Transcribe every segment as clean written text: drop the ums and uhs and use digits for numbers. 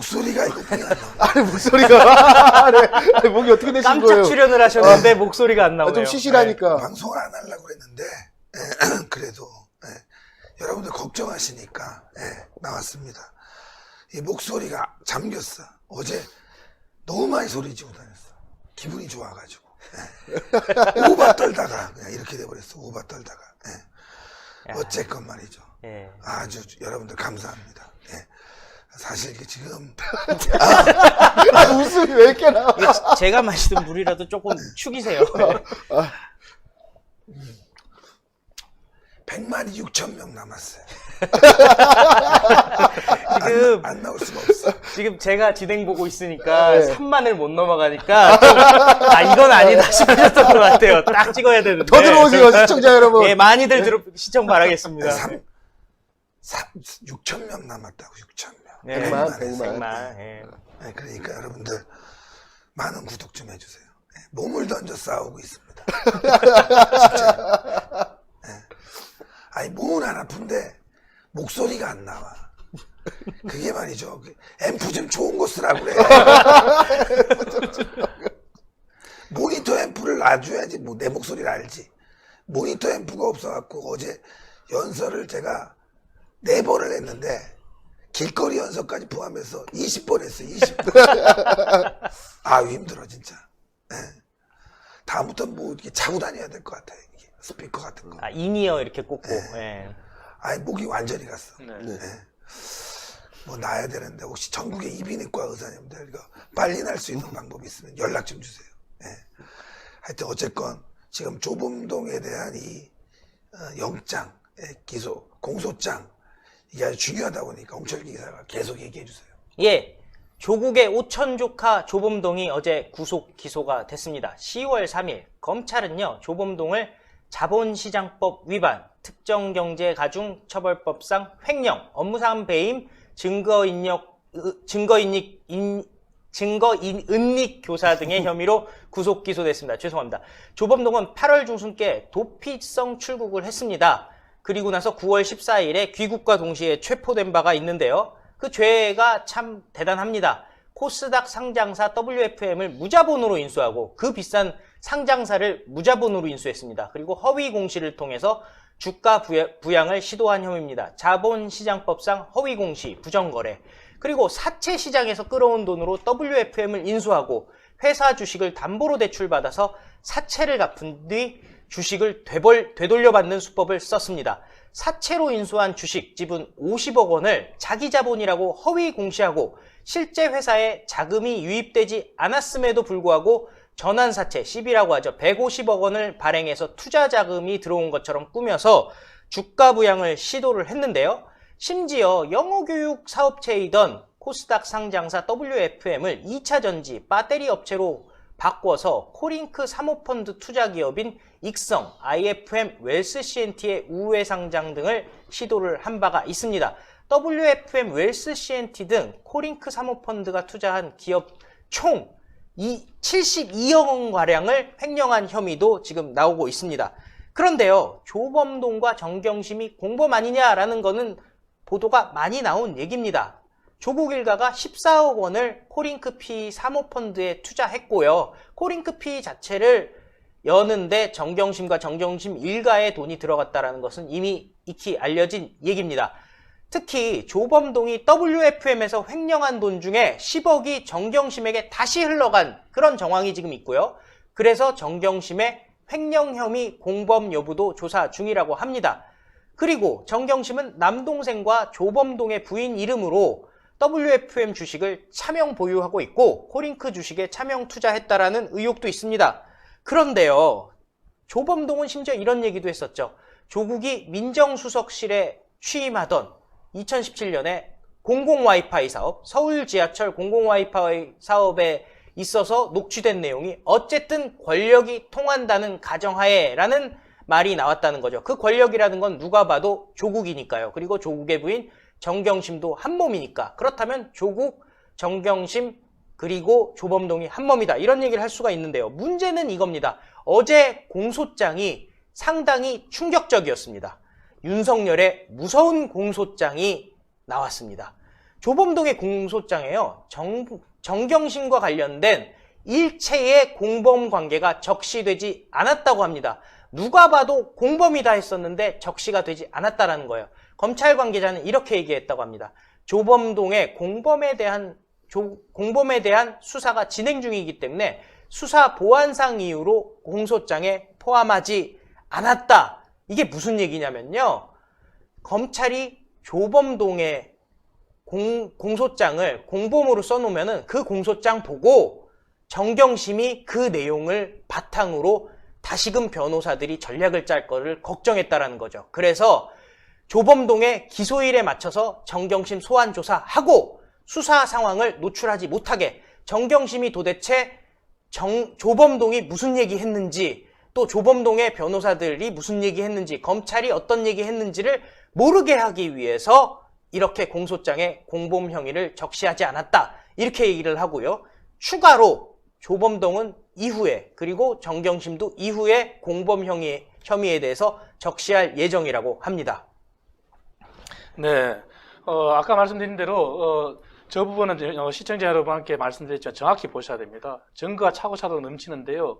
목소리가 이거 목이 안 나와. 아니 목소리가 아니, 목이 어떻게 되신 깜짝 거예요? 출연을 하셨는데 목소리가 안 나오네요. 좀 시시하니까. 방송을 안 하려고 그랬는데 그래도 여러분들 걱정하시니까 나왔습니다. 이 목소리가 잠겼어. 어제 너무 많이 소리 지고 다녔어. 기분이 좋아가지고 오바 떨다가 그냥 이렇게 돼버렸어. 오바 떨다가 어쨌건 말이죠. 아주 여러분들 감사합니다. 사실 이게 지금 웃음이 왜 이렇게 나와? 이게 제가 마시던 물이라도 조금 축이세요. 100만 6천 명 남았어요. 지금 안 나올 수가 없어. 지금 제가 진행 보고 있으니까 3만을 못 넘어가니까 이건 아니다 싶으셨던 것 같아요. 딱 찍어야 되는데. 더 들어오세요 시청자 여러분. 예, 많이들 시청 바라겠습니다. 6천 명 남았다고 6천 명. 네, 100만. 100만. 예. 그러니까 여러분들 많은 구독 좀 해주세요. 몸을 던져 싸우고 있습니다. 진짜. 아니 몸은 안 아픈데 목소리가 안 나와. 그게 말이죠. 앰프 좀 좋은 거 쓰라고 그래. 모니터 앰프를 놔줘야지 뭐 내 목소리를 알지. 모니터 앰프가 없어갖고 어제 연설을 제가 4번을 했는데 길거리 연설까지 포함해서 20번 했어요. 20번. 아유 힘들어 진짜. 다음부터 뭐 이렇게 차고 다녀야 될 것 같아요. 이게 스피커 같은 거. 인이어 이렇게 꽂고. 예. 아니 목이 완전히 갔어. 네. 뭐 나야 되는데 혹시 전국의 이비인후과 의사님들 이거 빨리 날 수 있는 방법이 있으면 연락 좀 주세요. 하여튼 어쨌건 지금 조범동에 대한 이 영장, 기소, 공소장 이게 아주 중요하다 보니까 홍철기 기사가 계속 얘기해 주세요. 예. 조국의 오천 조카 조범동이 어제 구속 기소가 됐습니다. 10월 3일 검찰은요 조범동을 자본시장법 위반, 특정경제가중처벌법상 횡령, 업무상 배임, 증거인닉 교사 등의 혐의로 구속 기소됐습니다. 죄송합니다. 조범동은 8월 중순께 도피성 출국을 했습니다. 그리고 나서 9월 14일에 귀국과 동시에 체포된 바가 있는데요. 그 죄가 참 대단합니다. 코스닥 상장사 WFM을 무자본으로 인수하고 그 비싼 상장사를 무자본으로 인수했습니다. 그리고 허위 공시를 통해서 주가 부양을 시도한 혐의입니다. 자본시장법상 허위 공시, 부정거래, 그리고 사채 시장에서 끌어온 돈으로 WFM을 인수하고 회사 주식을 담보로 대출받아서 사채를 갚은 뒤 주식을 되돌려받는 수법을 썼습니다. 사채로 인수한 주식 지분 50억 원을 자기 자본이라고 허위 공시하고 실제 회사에 자금이 유입되지 않았음에도 불구하고 전환사채, CB라고 하죠. 150억 원을 발행해서 투자 자금이 들어온 것처럼 꾸며서 주가 부양을 시도를 했는데요. 심지어 영어교육 사업체이던 코스닥 상장사 WFM을 2차전지 배터리 업체로 바꿔서 코링크 사모펀드 투자기업인 익성, IFM, 웰스 CNT의 우회 상장 등을 시도를 한 바가 있습니다. WFM, 웰스 CNT 등 코링크 사모펀드가 투자한 기업 총 72억 원가량을 횡령한 혐의도 지금 나오고 있습니다. 그런데요, 조범동과 정경심이 공범 아니냐라는 거는 보도가 많이 나온 얘기입니다. 조국 일가가 14억 원을 코링크피 사모펀드에 투자했고요. 코링크피 자체를 여는데 정경심과 정경심 일가의 돈이 들어갔다는 것은 이미 익히 알려진 얘기입니다. 특히 조범동이 WFM에서 횡령한 돈 중에 10억이 정경심에게 다시 흘러간 그런 정황이 지금 있고요. 그래서 정경심의 횡령 혐의 공범 여부도 조사 중이라고 합니다. 그리고 정경심은 남동생과 조범동의 부인 이름으로 WFM 주식을 차명 보유하고 있고 코링크 주식에 차명 투자했다라는 의혹도 있습니다. 그런데요, 조범동은 심지어 이런 얘기도 했었죠. 조국이 민정수석실에 취임하던 2017년에 공공 와이파이 사업, 서울 지하철 공공 와이파이 사업에 있어서 녹취된 내용이 어쨌든 권력이 통한다는 가정하에라는 말이 나왔다는 거죠. 그 권력이라는 건 누가 봐도 조국이니까요. 그리고 조국의 부인 정경심도 한 몸이니까. 그렇다면 조국, 정경심, 그리고 조범동이 한 몸이다. 이런 얘기를 할 수가 있는데요. 문제는 이겁니다. 어제 공소장이 상당히 충격적이었습니다. 윤석열의 무서운 공소장이 나왔습니다. 조범동의 공소장에요. 정경심과 관련된 일체의 공범 관계가 적시되지 않았다고 합니다. 누가 봐도 공범이다 했었는데 적시가 되지 않았다라는 거예요. 검찰 관계자는 이렇게 얘기했다고 합니다. 조범동의 공범에 대한 수사가 진행 중이기 때문에 수사 보안상 이유로 공소장에 포함하지 않았다. 이게 무슨 얘기냐면요. 검찰이 조범동의 공소장을 공범으로 써놓으면은 그 공소장 보고 정경심이 그 내용을 바탕으로 다시금 변호사들이 전략을 짤 거를 걱정했다라는 거죠. 그래서 조범동의 기소일에 맞춰서 정경심 소환 조사하고 수사 상황을 노출하지 못하게 정경심이 도대체 조범동이 무슨 얘기 했는지 또 조범동의 변호사들이 무슨 얘기 했는지 검찰이 어떤 얘기 했는지를 모르게 하기 위해서 이렇게 공소장에 공범 형의를 적시하지 않았다. 이렇게 얘기를 하고요. 추가로 조범동은 이후에 그리고 정경심도 이후에 공범 혐의에 대해서 적시할 예정이라고 합니다. 네, 아까 말씀드린 대로 저 부분은 시청자 여러분께 말씀드렸지만 정확히 보셔야 됩니다. 증거가 차고차고 넘치는데요.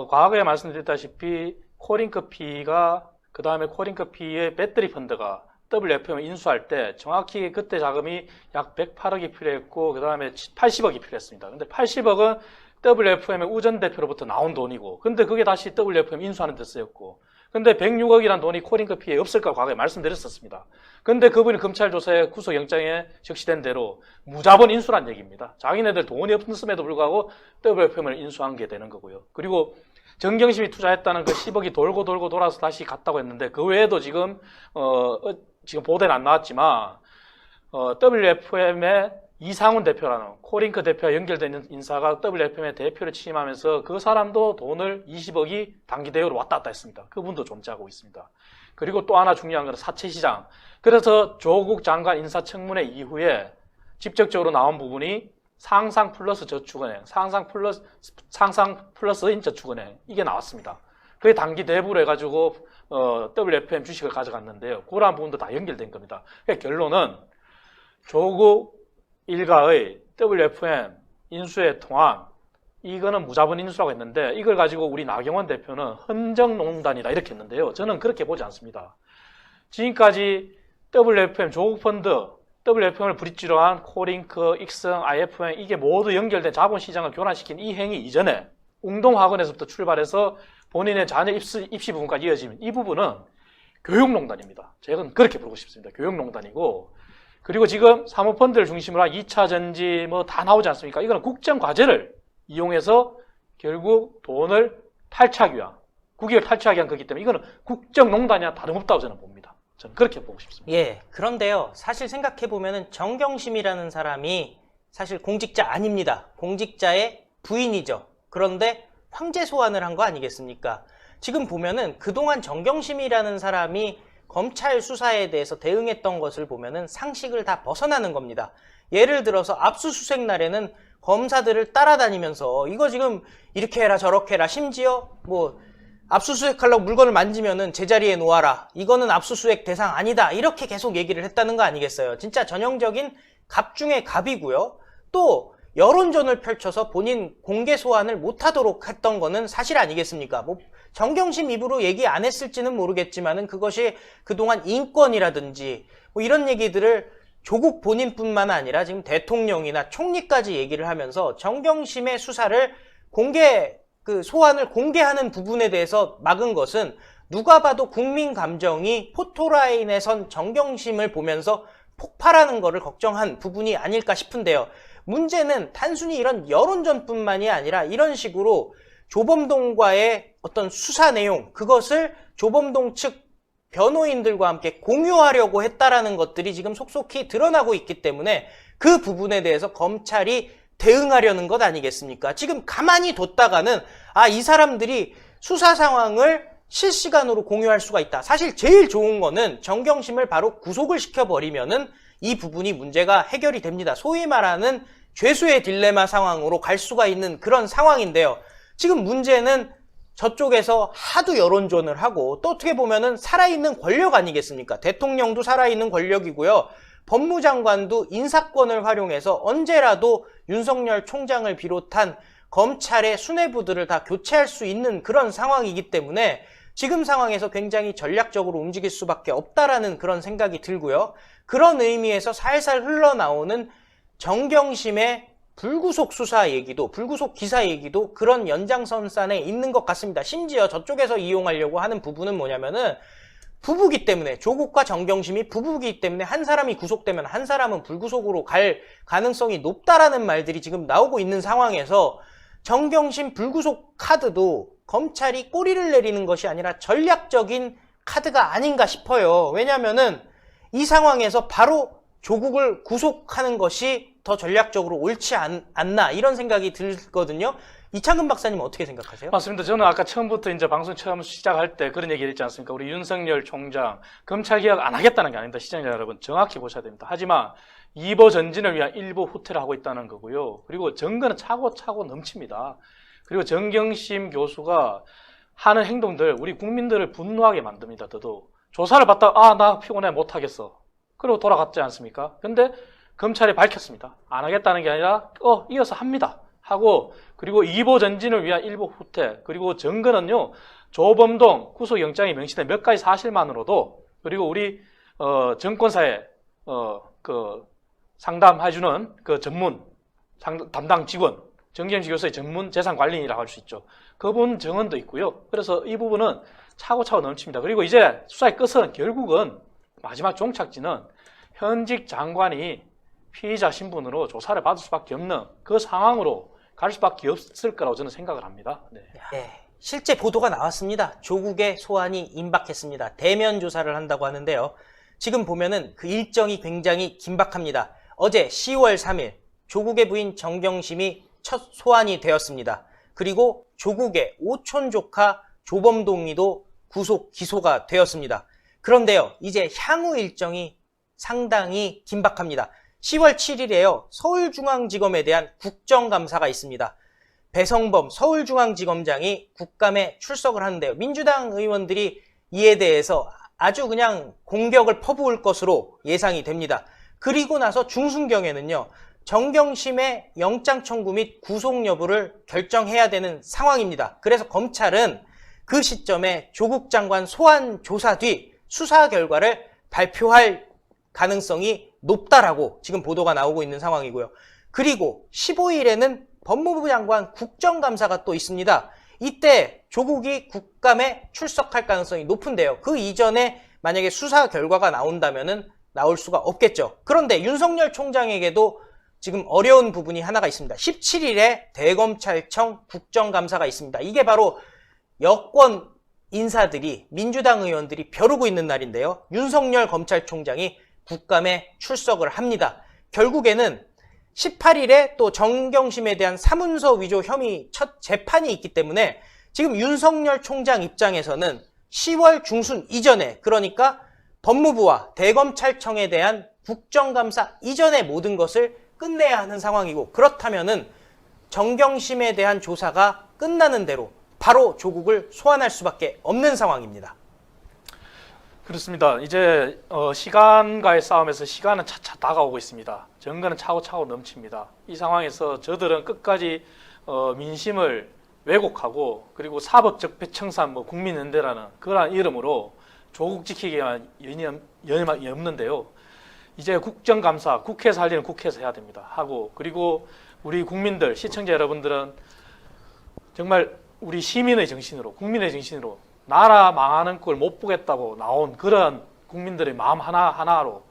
과거에 말씀드렸다시피 코링크피가 그 다음에 코링크피의 배터리 펀드가 WFM을 인수할 때 정확히 그때 자금이 약 108억이 필요했고 그 다음에 80억이 필요했습니다. 근데 80억은 WFM의 우전 대표로부터 나온 돈이고 근데 그게 다시 WFM 인수하는 데 쓰였고 근데 106억이라는 돈이 코링크피에 없을까 과거에 말씀드렸었습니다. 근데 그분이 검찰 조사에 구속영장에 적시된 대로 무자본 인수란 얘기입니다. 자기네들 돈이 없음에도 불구하고 WFM을 인수한 게 되는 거고요. 그리고 정경심이 투자했다는 그 10억이 돌고 돌아서 다시 갔다고 했는데 그 외에도 지금 보도는 안 나왔지만 WFM의 이상훈 대표라는 코링크 대표와 연결된 인사가 WFM의 대표를 취임하면서 그 사람도 돈을 20억이 단기 대여로 왔다 갔다 했습니다. 그분도 존재하고 있습니다. 그리고 또 하나 중요한 것은 사채시장. 그래서 조국 장관 인사청문회 이후에 직접적으로 나온 부분이 상상 플러스 저축은행, 상상 플러스인 저축은행 이게 나왔습니다. 그게 단기 대부로 해가지고 WFM 주식을 가져갔는데요. 그러한 부분도 다 연결된 겁니다. 그러니까 결론은 조국 일가의 WFM 인수의 통한 이거는 무자본 인수라고 했는데 이걸 가지고 우리 나경원 대표는 헌정농단이다 이렇게 했는데요. 저는 그렇게 보지 않습니다. 지금까지 WFM 조국펀드 WFM을 브릿지로 한 코링크, 익성, IFM 이게 모두 연결된 자본시장을 교란시킨 이 행위 이전에 웅동학원에서부터 출발해서 본인의 자녀 입시 부분까지 이어지는 이 부분은 교육농단입니다. 제가 그렇게 부르고 싶습니다. 교육농단이고 그리고 지금 사모펀드를 중심으로 한 2차 전지 뭐 다 나오지 않습니까? 이거는 국정과제를 이용해서 결국 돈을 탈취하기 위한 국익을 탈취하기 위한 거기 때문에 이거는 국정농단이나 다름없다고 저는 봅니다. 저는 그렇게 보고 싶습니다. 예, 그런데요. 사실 생각해보면은 정경심이라는 사람이 사실 공직자 아닙니다. 공직자의 부인이죠. 그런데 황제 소환을 한 거 아니겠습니까? 지금 보면은 그동안 정경심이라는 사람이 검찰 수사에 대해서 대응했던 것을 보면은 상식을 다 벗어나는 겁니다. 예를 들어서 압수수색 날에는 검사들을 따라다니면서 이거 지금 이렇게 해라 저렇게 해라 심지어 뭐 압수수색하려고 물건을 만지면은 제자리에 놓아라. 이거는 압수수색 대상 아니다. 이렇게 계속 얘기를 했다는 거 아니겠어요? 진짜 전형적인 갑 중에 갑이고요. 또 여론전을 펼쳐서 본인 공개 소환을 못하도록 했던 거는 사실 아니겠습니까? 뭐 정경심 입으로 얘기 안 했을지는 모르겠지만은 그것이 그동안 인권이라든지 뭐 이런 얘기들을 조국 본인뿐만 아니라 지금 대통령이나 총리까지 얘기를 하면서 정경심의 수사를 소환을 공개하는 부분에 대해서 막은 것은 누가 봐도 국민 감정이 포토라인에 선 정경심을 보면서 폭발하는 거를 걱정한 부분이 아닐까 싶은데요. 문제는 단순히 이런 여론전뿐만이 아니라 이런 식으로 조범동과의 어떤 수사 내용, 그것을 조범동 측 변호인들과 함께 공유하려고 했다라는 것들이 지금 속속히 드러나고 있기 때문에 그 부분에 대해서 검찰이 대응하려는 것 아니겠습니까? 지금 가만히 뒀다가는 이 사람들이 수사 상황을 실시간으로 공유할 수가 있다. 사실 제일 좋은 거는 정경심을 바로 구속을 시켜버리면은 이 부분이 문제가 해결이 됩니다. 소위 말하는 죄수의 딜레마 상황으로 갈 수가 있는 그런 상황인데요. 지금 문제는 저쪽에서 하도 여론전을 하고 또 어떻게 보면은 살아있는 권력 아니겠습니까? 대통령도 살아있는 권력이고요. 법무장관도 인사권을 활용해서 언제라도 윤석열 총장을 비롯한 검찰의 수뇌부들을 다 교체할 수 있는 그런 상황이기 때문에 지금 상황에서 굉장히 전략적으로 움직일 수밖에 없다라는 그런 생각이 들고요. 그런 의미에서 살살 흘러나오는 정경심의 불구속 수사 얘기도, 불구속 기사 얘기도 그런 연장선상에 있는 것 같습니다. 심지어 저쪽에서 이용하려고 하는 부분은 뭐냐면은 부부기 때문에, 조국과 정경심이 부부기 때문에 한 사람이 구속되면 한 사람은 불구속으로 갈 가능성이 높다라는 말들이 지금 나오고 있는 상황에서 정경심 불구속 카드도 검찰이 꼬리를 내리는 것이 아니라 전략적인 카드가 아닌가 싶어요. 왜냐면은 이 상황에서 바로 조국을 구속하는 것이 더 전략적으로 옳지 않나 이런 생각이 들거든요. 이창근 박사님 어떻게 생각하세요? 맞습니다. 저는 아까 처음부터 이제 방송 처음 시작할 때 그런 얘기를 했지 않습니까? 우리 윤석열 총장 검찰 개혁 안 하겠다는 게 아닙니다. 시청자 여러분 정확히 보셔야 됩니다. 하지만 2보 전진을 위한 1보 후퇴를 하고 있다는 거고요. 그리고 정권은 차고차고 넘칩니다. 그리고 정경심 교수가 하는 행동들 우리 국민들을 분노하게 만듭니다. 더더욱 조사를 받다가 나 피곤해 못하겠어. 그리고 돌아갔지 않습니까? 근데 검찰이 밝혔습니다. 안 하겠다는 게 아니라 이어서 합니다. 하고 그리고 2보 전진을 위한 1보 후퇴 그리고 정권은요. 조범동 구속영장이 명시된 몇 가지 사실만으로도 그리고 우리 정권사에 그 상담해주는 그 전문 담당 직원 정경심 교수의 전문 재산관리인이라고 할 수 있죠. 그분 정언도 있고요. 그래서 이 부분은 차고차고 넘칩니다. 그리고 이제 수사의 끝은 결국은 마지막 종착지는 현직 장관이 피의자 신분으로 조사를 받을 수밖에 없는 그 상황으로 갈 수밖에 없을 거라고 저는 생각을 합니다. 네. 네, 실제 보도가 나왔습니다. 조국의 소환이 임박했습니다. 대면 조사를 한다고 하는데요. 지금 보면은 그 일정이 굉장히 긴박합니다. 어제 10월 3일 조국의 부인 정경심이 첫 소환이 되었습니다. 그리고 조국의 오촌 조카 조범동이도 구속 기소가 되었습니다. 그런데요, 이제 향후 일정이 상당히 긴박합니다. 10월 7일에요, 서울중앙지검에 대한 국정감사가 있습니다. 배성범 서울중앙지검장이 국감에 출석을 하는데요. 민주당 의원들이 이에 대해서 아주 그냥 공격을 퍼부을 것으로 예상이 됩니다. 그리고 나서 중순경에는요, 정경심의 영장 청구 및 구속 여부를 결정해야 되는 상황입니다. 그래서 검찰은 그 시점에 조국 장관 소환 조사 뒤 수사 결과를 발표할 가능성이 높다라고 지금 보도가 나오고 있는 상황이고요. 그리고 15일에는 법무부 장관 국정감사가 또 있습니다. 이때 조국이 국감에 출석할 가능성이 높은데요. 그 이전에 만약에 수사 결과가 나온다면은 나올 수가 없겠죠. 그런데 윤석열 총장에게도 지금 어려운 부분이 하나가 있습니다. 17일에 대검찰청 국정감사가 있습니다. 이게 바로 여권 인사들이, 민주당 의원들이 벼르고 있는 날인데요. 윤석열 검찰총장이 국감에 출석을 합니다. 결국에는 18일에 또 정경심에 대한 사문서 위조 혐의 첫 재판이 있기 때문에 지금 윤석열 총장 입장에서는 10월 중순 이전에, 그러니까 법무부와 대검찰청에 대한 국정감사 이전의 모든 것을 끝내야 하는 상황이고, 그렇다면은 정경심에 대한 조사가 끝나는 대로 바로 조국을 소환할 수밖에 없는 상황입니다. 그렇습니다. 이제 시간과의 싸움에서 시간은 차차 다가오고 있습니다. 정권은 차고차고 넘칩니다. 이 상황에서 저들은 끝까지 민심을 왜곡하고 그리고 사법적폐청산 국민연대라는 그러한 이름으로 조국 지키기 위한 여념이 없는데요. 이제 국정감사, 국회에서 할 일은 국회에서 해야 됩니다. 하고 그리고 우리 국민들, 시청자 여러분들은 정말 우리 시민의 정신으로, 국민의 정신으로 나라 망하는 걸 못 보겠다고 나온 그런 국민들의 마음 하나하나로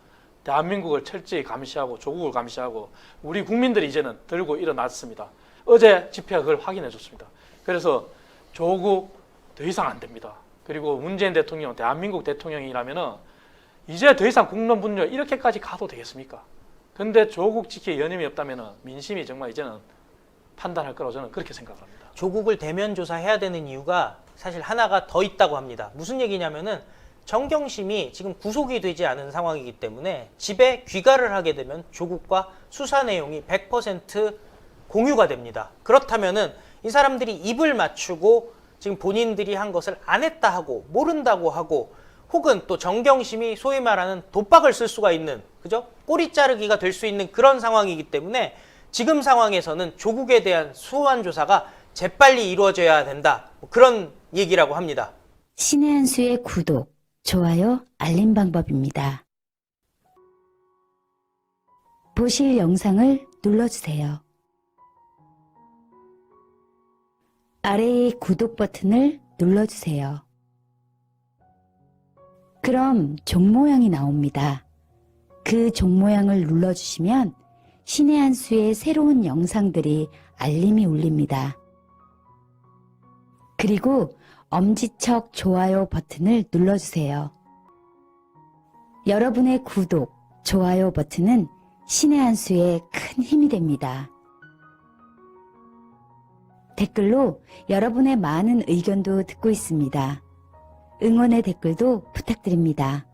대한민국을 철저히 감시하고 조국을 감시하고 우리 국민들이 이제는 들고 일어났습니다. 어제 집회가 그걸 확인해 줬습니다. 그래서 조국 더 이상 안 됩니다. 그리고 문재인 대통령, 대한민국 대통령이라면은 이제 더 이상 국론 분열 이렇게까지 가도 되겠습니까? 근데 조국 지키기 여념이 없다면은 민심이 정말 이제는 판단할 거라고 저는 그렇게 생각합니다. 조국을 대면 조사해야 되는 이유가 사실 하나가 더 있다고 합니다. 무슨 얘기냐면은 정경심이 지금 구속이 되지 않은 상황이기 때문에 집에 귀가를 하게 되면 조국과 수사 내용이 100% 공유가 됩니다. 그렇다면은 이 사람들이 입을 맞추고 지금 본인들이 한 것을 안 했다 하고 모른다고 하고 혹은 또 정경심이 소위 말하는 독박을 쓸 수가 있는, 그죠? 꼬리 자르기가 될 수 있는 그런 상황이기 때문에 지금 상황에서는 조국에 대한 소환 조사가 재빨리 이루어져야 된다. 그런 얘기라고 합니다. 신의 한 수의 구독, 좋아요, 알림 방법입니다. 보실 영상을 눌러주세요. 아래의 구독 버튼을 눌러주세요. 그럼 종 모양이 나옵니다. 그 종 모양을 눌러주시면 신의 한 수의 새로운 영상들이 알림이 울립니다. 그리고 엄지척 좋아요 버튼을 눌러주세요. 여러분의 구독, 좋아요 버튼은 신의 한 수에 큰 힘이 됩니다. 댓글로 여러분의 많은 의견도 듣고 있습니다. 응원의 댓글도 부탁드립니다.